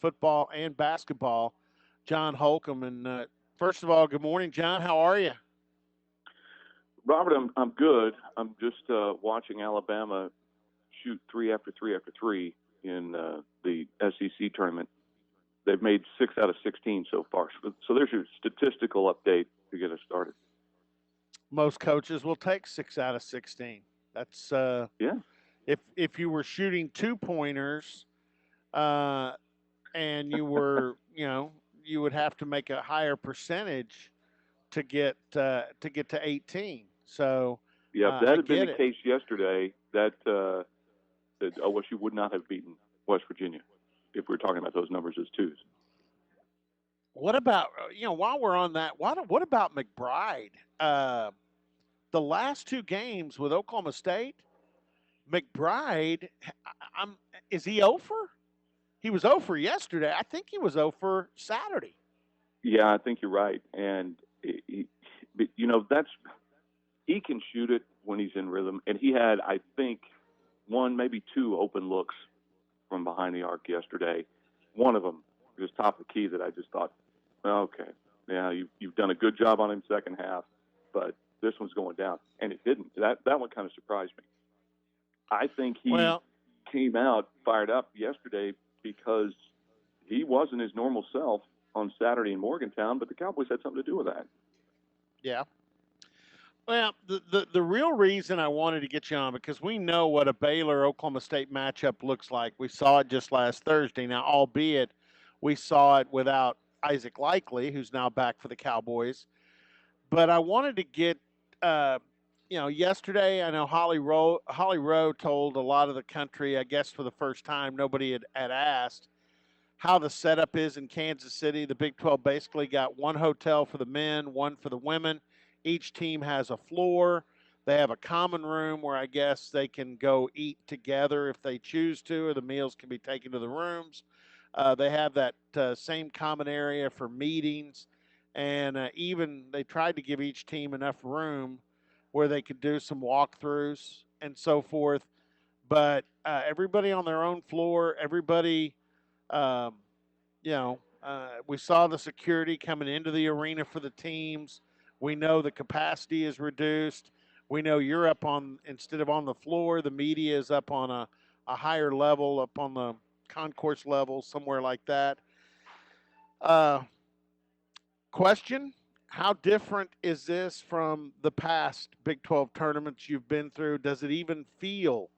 football and basketball, John Holcomb. And first of all, good morning, John. How are you? Robert, I'm good. I'm just watching Alabama shoot three after three after three in the SEC tournament. They've made 6 out of 16 so far. So there's your statistical update to get us started. Most coaches will take 6 out of 16. That's Yeah. if you were shooting 2 pointers, uh, and you would have to make a higher percentage to get to 18. So Yeah. If that I had been get the it. case yesterday, that OSU would not have beaten West Virginia if we're talking about those numbers as twos. What about while we're on that? What about McBride? The last two games with Oklahoma State, McBride, I'm is he over? He was over yesterday. I think he was over Saturday. Yeah, I think you're right. And, that's he can shoot it when he's in rhythm. And he had, I think, one, maybe two open looks from behind the arc yesterday. One of them was top of the key that I just thought, okay, yeah, you've done a good job on him second half, but this one's going down. And it didn't. That one kind of surprised me. I think he Well, came out fired up yesterday because he wasn't his normal self on Saturday in Morgantown, but the Cowboys had something to do with that. yeah. Well, the real reason I wanted to get you on because we know what a Baylor Oklahoma State matchup looks like. We saw it just last Thursday. Now, albeit we saw it without Isaac Likely, who's now back for the Cowboys. But I wanted to get, uh, yesterday I know Holly Rowe told a lot of the country, I guess for the first time, nobody had asked how the setup is in Kansas City. The Big 12 basically got one hotel for the men, one for the women. Each team has a floor. They have a common room where I guess they can go eat together if they choose to, or the meals can be taken to the rooms. They have that same common area for meetings. And even they tried to give each team enough room where they could do some walkthroughs and so forth. But everybody on their own floor, everybody um, we saw the security coming into the arena for the teams. We know the capacity is reduced. We know you're up on, instead of on the floor, the media is up on a higher level, up on the concourse level, somewhere like that. Uh, Question: how different is this from the past Big 12 tournaments you've been through? Does it even feel?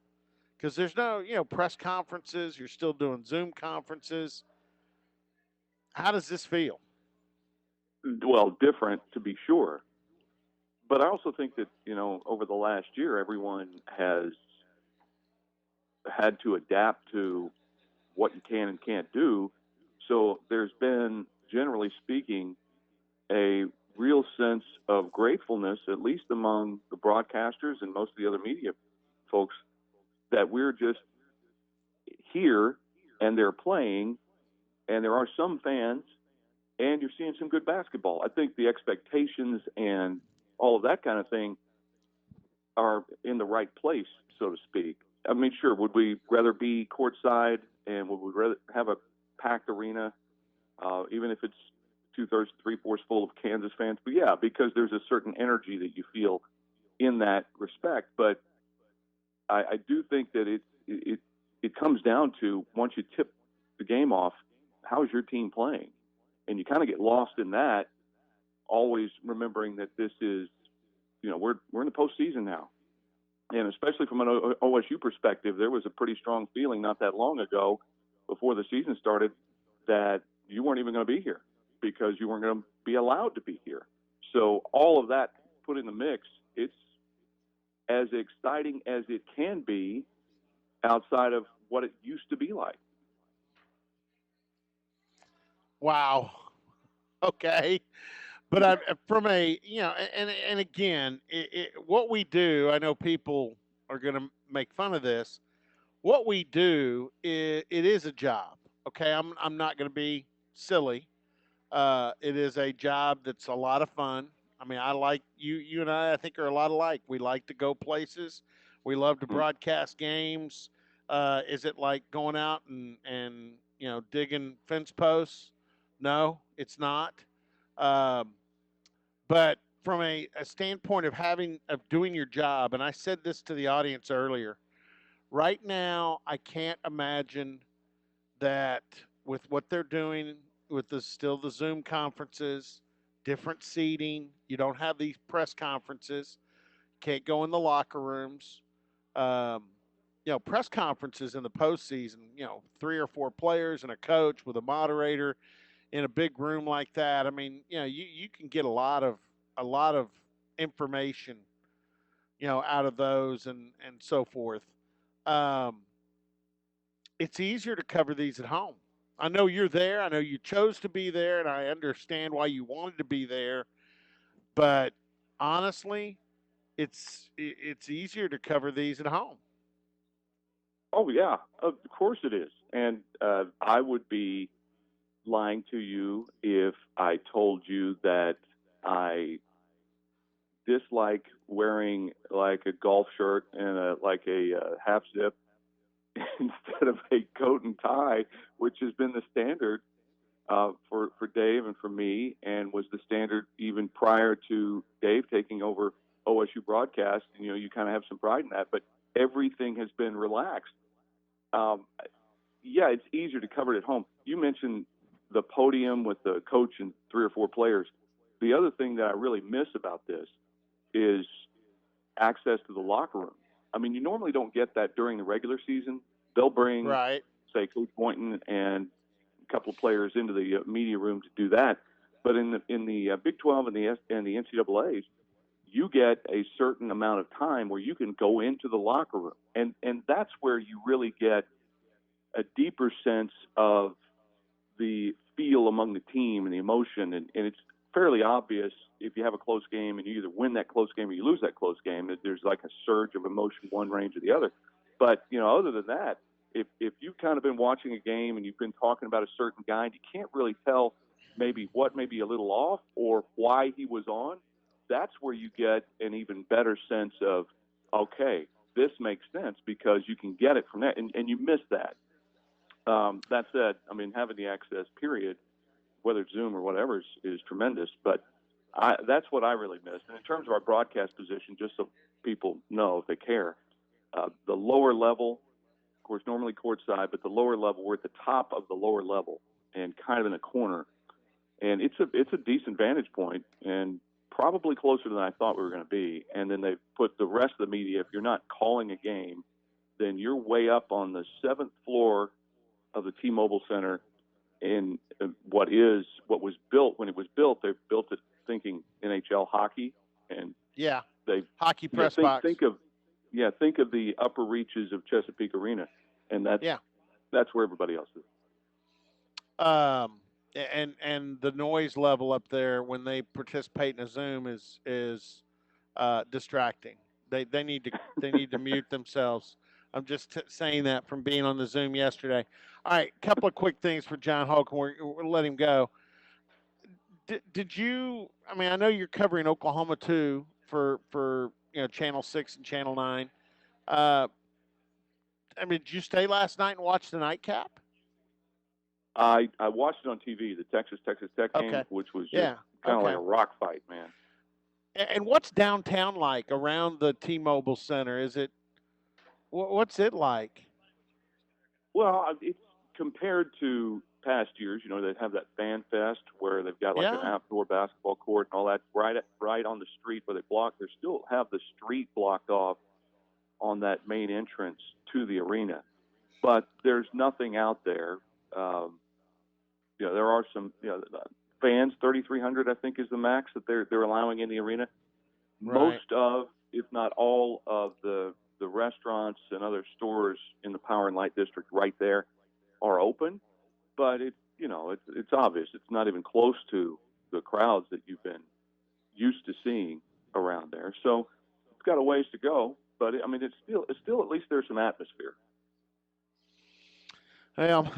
Because there's no, press conferences. You're still doing Zoom conferences. How does this feel? Well, different to be sure. But I also think that, over the last year, everyone has had to adapt to what you can and can't do. So there's been, generally speaking, a real sense of gratefulness, at least among the broadcasters and most of the other media folks, that we're just here and they're playing, and there are some fans, and you're seeing some good basketball. I think the expectations and all of that kind of thing are in the right place, so to speak. I mean, sure, would we rather be courtside and would we rather have a packed arena, even if it's two-thirds, three-fourths full of Kansas fans? But yeah, because there's a certain energy that you feel in that respect. But I do think that it comes down to, once you tip the game off, how's your team playing? And you kind of get lost in that, always remembering that this is, we're in the postseason now. And especially from an OSU perspective, there was a pretty strong feeling not that long ago, before the season started, that you weren't even going to be here because you weren't going to be allowed to be here. So all of that put in the mix, it's as exciting as it can be outside of what it used to be like. Wow. Okay. But from a, and again, what we do, I know people are going to make fun of this. What we do, it is a job. Okay. I'm not going to be silly. It is a job that's a lot of fun. I mean, I like you and I think are a lot alike. We like to go places. We love to broadcast games. Is it like going out and digging fence posts. No, it's not. Um, but from a standpoint of doing your job, and I said this to the audience earlier. Right now, I can't imagine that with what they're doing with the Zoom conferences, different seating. You don't have these press conferences. Can't go in the locker rooms. Um, press conferences in the postseason. 3 or 4 players and a coach with a moderator in a big room like that. I mean, you can get a lot of information, out of those and so forth. Um, it's easier to cover these at home. I know you're there. I know you chose to be there, and I understand why you wanted to be there. But honestly, it's easier to cover these at home. Oh yeah, of course it is. And I would be lying to you if I told you that I dislike wearing like a golf shirt and a half zip instead of a coat and tie, which has been the standard for Dave and for me, and was the standard even prior to Dave taking over OSU broadcast. You kind of have some pride in that, but everything has been relaxed. Um, yeah, it's easier to cover it at home. You mentioned the podium with the coach and 3 or 4 players. The other thing that I really miss about this is access to the locker room. I mean, you normally don't get that during the regular season. They'll bring, Right. say, Coach Boynton and a couple of players into the media room to do that. But in the Big 12 and the NCAA's, you get a certain amount of time where you can go into the locker room, and that's where you really get a deeper sense of the feel among the team and the emotion. And it's fairly obvious if you have a close game and you either win that close game or you lose that close game, that there's like a surge of emotion one range or the other. But, other than that, if you've kind of been watching a game and you've been talking about a certain guy and you can't really tell maybe what may be a little off or why he was on, that's where you get an even better sense of, okay, this makes sense because you can get it from that. And you miss that. That said, I mean, having the access, period, whether it's Zoom or whatever, is tremendous. But that's what I really miss. And in terms of our broadcast position, just so people know if they care, the lower level, of course, normally courtside, but the lower level, we're at the top of the lower level and kind of in a corner. And it's a decent vantage point and probably closer than I thought we were going to be. And then they put the rest of the media, if you're not calling a game, then you're way up on the 7th floor of the T-Mobile Center in what was built. When it was built, they built it thinking NHL hockey, and Yeah. they Hockey press box. think of the upper reaches of Chesapeake Arena, and that's where everybody else is. And the noise level up there when they participate in a Zoom is distracting. They need to mute themselves. I'm just saying that from being on the Zoom yesterday. All right, couple of quick things for John Holcomb. We'll let him go. Did you? I mean, I know you're covering Oklahoma too for Channel 6 and Channel 9. I mean, did you stay last night and watch the nightcap? I watched it on TV, the Texas Tech game, which was just kind of like a rock fight, man. And what's downtown like around the T-Mobile Center? What's it like? Well, it's compared to past years. They have that fan fest where they've got like an outdoor basketball court and all that right on the street where they still have the street blocked off on that main entrance to the arena, but there's nothing out there. There are some fans. 3,300, I think, is the max that they're allowing in the arena. Right. Most of, if not all of the restaurants and other stores in the Power and Light District right there are open, but it's obvious it's not even close to the crowds that you've been used to seeing around there. So it's got a ways to go, but I mean, it's still at least there's some atmosphere. Well,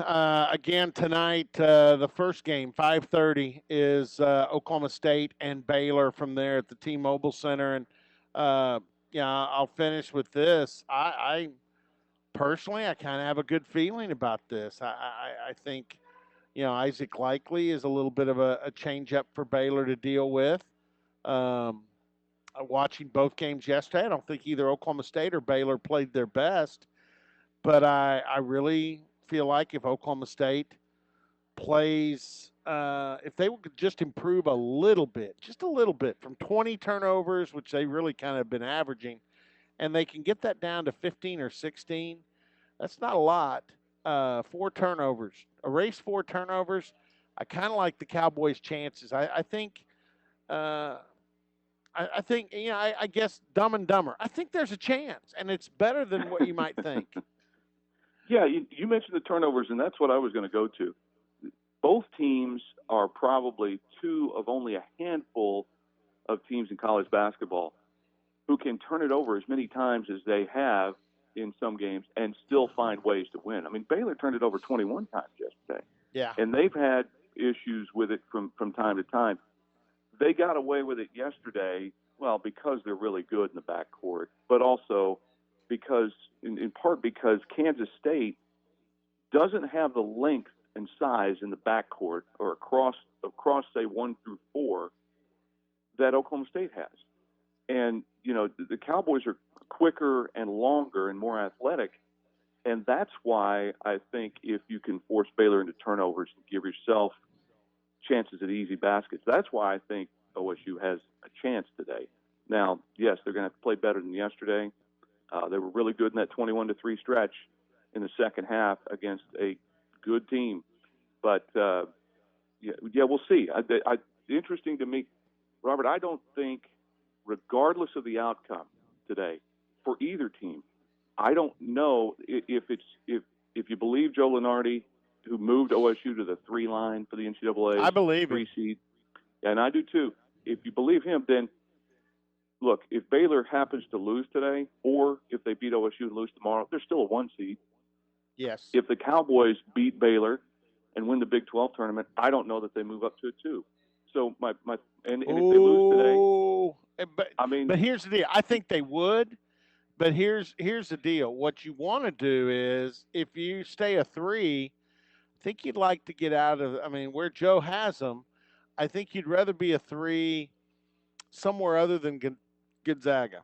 again tonight, the first game, 5:30, is Oklahoma State and Baylor from there at the T-Mobile Center. And I'll finish with this. I personally, I kind of have a good feeling about this. I think, Isaac Likely is a little bit of a change up for Baylor to deal with. Um, Watching both games yesterday, I don't think either Oklahoma State or Baylor played their best, but I really feel like if Oklahoma State plays, if they could just improve a little bit, just a little bit from 20 turnovers, which they really kind of been averaging, and they can get that down to 15 or 16, that's not a lot. 4 turnovers, erase 4 turnovers. I kind of like the Cowboys' chances. I think, I think, I guess Dumb and Dumber. I think there's a chance, and it's better than what you might think. Yeah, you mentioned the turnovers, and that's what I was going to go to. Both teams are probably two of only a handful of teams in college basketball who can turn it over as many times as they have in some games and still find ways to win. I mean, Baylor turned it over 21 times yesterday. Yeah. And they've had issues with it from time to time. They got away with it yesterday, well, because they're really good in the backcourt, but also because, in part because Kansas State doesn't have the length and size in the backcourt or across say 1 through 4 that Oklahoma State has. And, the Cowboys are quicker and longer and more athletic. And that's why I think if you can force Baylor into turnovers and give yourself chances at easy baskets, that's why I think OSU has a chance today. Now, yes, they're going to have to play better than yesterday. They were really good in that 21-3 stretch in the second half against a good team. But, we'll see. Interesting to me, Robert, I don't think, regardless of the outcome today, for either team, I don't know if you believe Joe Lunardi, who moved OSU to the 3 line for the NCAA. I believe 3 it. seed, and I do too. If you believe him, then look, if Baylor happens to lose today, or if they beat OSU and lose tomorrow, they're still a 1 seed. Yes. If the Cowboys beat Baylor and win the Big 12 tournament, I don't know that they move up to a 2. So and if they lose today, but here's the deal. I think they would, but here's the deal. What you want to do is, if you stay a 3, I think you'd like to get out of. I mean, where Joe has them, I think you'd rather be a 3 somewhere other than Gonzaga.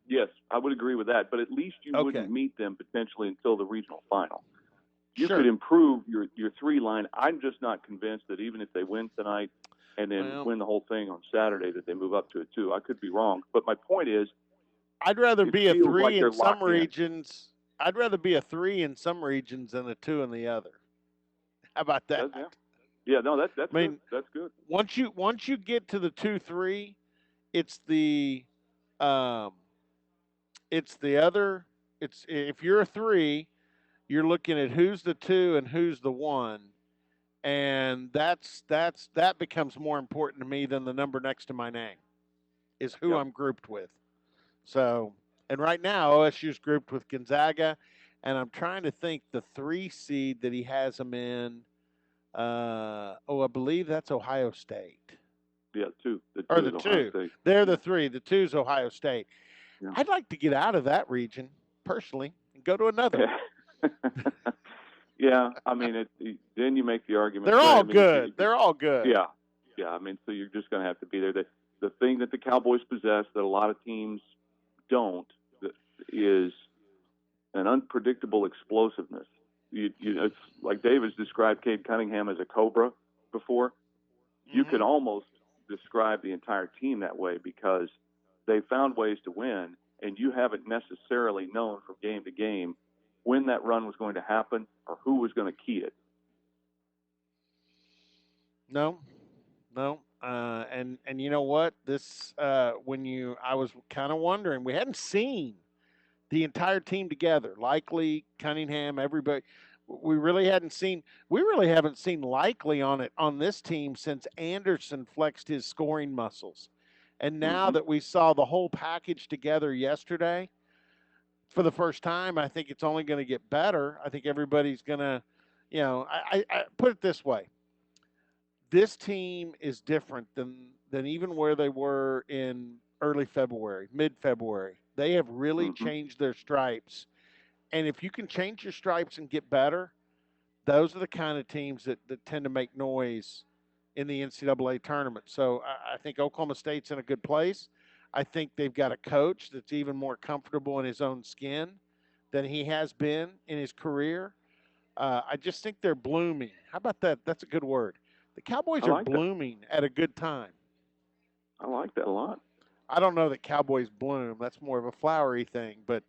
Yes, I would agree with that. But at least you wouldn't meet them potentially until the regional final. You could improve your 3 line. I'm just not convinced that even if they win tonight and then win the whole thing on Saturday, that they move up to a 2. I could be wrong, but my point is, I'd rather be a 3 like in some regions. I'd rather be a 3 in some regions than a 2 in the other. How about that? Yeah, no, that's good. That's good. Once you get to the 2-3, it's the other. It's if you're a 3, you're looking at who's the 2 and who's the 1, and that becomes more important to me than the number next to my name, is who I'm grouped with. So, and right now OSU's grouped with Gonzaga, and I'm trying to think the 3 seed that he has them in. I believe that's Ohio State. Yeah, 2. The 2. They're the 3. The 2's Ohio State. Yeah. I'd like to get out of that region personally and go to another. Yeah, I mean, then you make the argument. They're all good. They're all good. Yeah. I mean, so you're just going to have to be there. The thing that the Cowboys possess that a lot of teams don't is an unpredictable explosiveness. It's like David's described Cade Cunningham as a cobra before. You could almost describe the entire team that way, because they found ways to win, and you haven't necessarily known from game to game when that run was going to happen or who was going to key it. No. And you know what? This I was kind of wondering, we hadn't seen the entire team together. Likely, Cunningham, everybody. We really haven't seen Likely on this team since Anderson flexed his scoring muscles. And now that we saw the whole package together yesterday, for the first time, I think it's only going to get better. I think everybody's going to, I put it this way. This team is different than even where they were in early February, mid-February. They have really changed their stripes. And if you can change your stripes and get better, those are the kind of teams that tend to make noise in the NCAA tournament. So I think Oklahoma State's in a good place. I think they've got a coach that's even more comfortable in his own skin than he has been in his career. I just think they're blooming. How about that? That's a good word. The Cowboys are blooming at a good time. I like that a lot. I don't know that Cowboys bloom. That's more of a flowery thing. But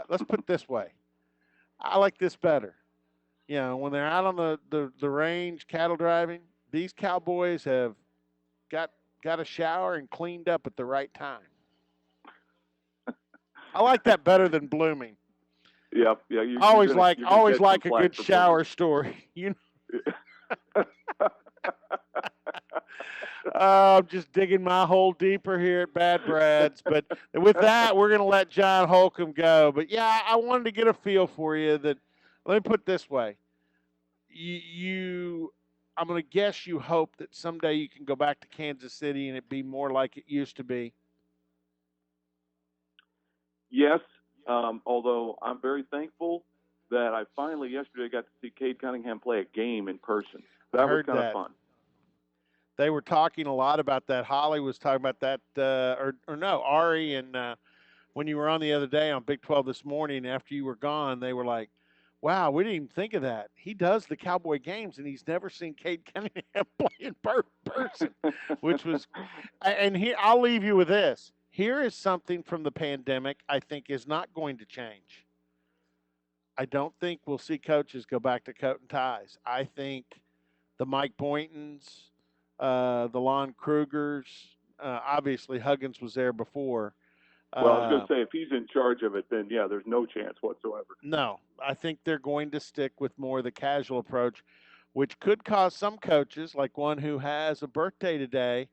let's put it this way. I like this better. You know, when they're out on the range cattle driving, these Cowboys have got a shower and cleaned up at the right time. I like that better than blooming. Yep, yeah. I always like a good shower story. You know. I'm just digging my hole deeper here at Bad Brad's. But with that, we're going to let John Holcomb go. But, yeah, I wanted to get a feel for you that – let me put it this way. I'm going to guess you hope that someday you can go back to Kansas City and it be more like it used to be. Yes, although I'm very thankful that I finally yesterday got to see Cade Cunningham play a game in person. That was kind of fun. They were talking a lot about that. Holly was talking about that, or no, Ari, and when you were on the other day on Big 12 this morning after you were gone, they were like, wow, we didn't even think of that. He does the Cowboy games, and he's never seen Cade Cunningham play in person, which was – and here, I'll leave you with this. Here is something from the pandemic I think is not going to change. I don't think we'll see coaches go back to coat and ties. I think the Mike Boyntons, the Lon Krugers, obviously Huggins was there before. Well, I was going to say, if he's in charge of it, then, yeah, there's no chance whatsoever. No, I think they're going to stick with more of the casual approach, which could cause some coaches, like one who has a birthday today,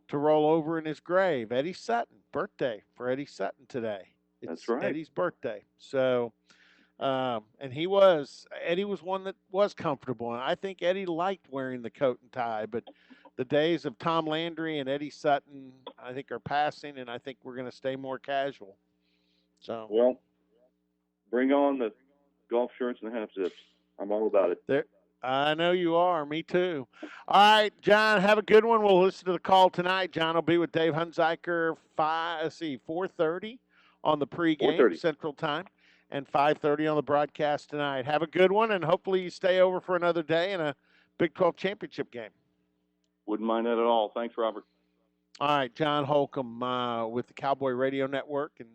to roll over in his grave. Eddie Sutton, birthday for Eddie Sutton today. That's right. Eddie's birthday. So, and Eddie was one that was comfortable, and I think Eddie liked wearing the coat and tie, but the days of Tom Landry and Eddie Sutton, I think, are passing, and I think we're going to stay more casual. So, well, bring on the golf shirts and half zips. I'm all about it. I know you are. Me too. All right, John, have a good one. We'll listen to the call tonight. John will be with Dave Hunziker 4:30 on the pregame Central Time and 5:30 on the broadcast tonight. Have a good one, and hopefully you stay over for another day in a Big 12 championship game. Wouldn't mind that at all. Thanks, Robert. All right, John Holcomb with the Cowboy Radio Network and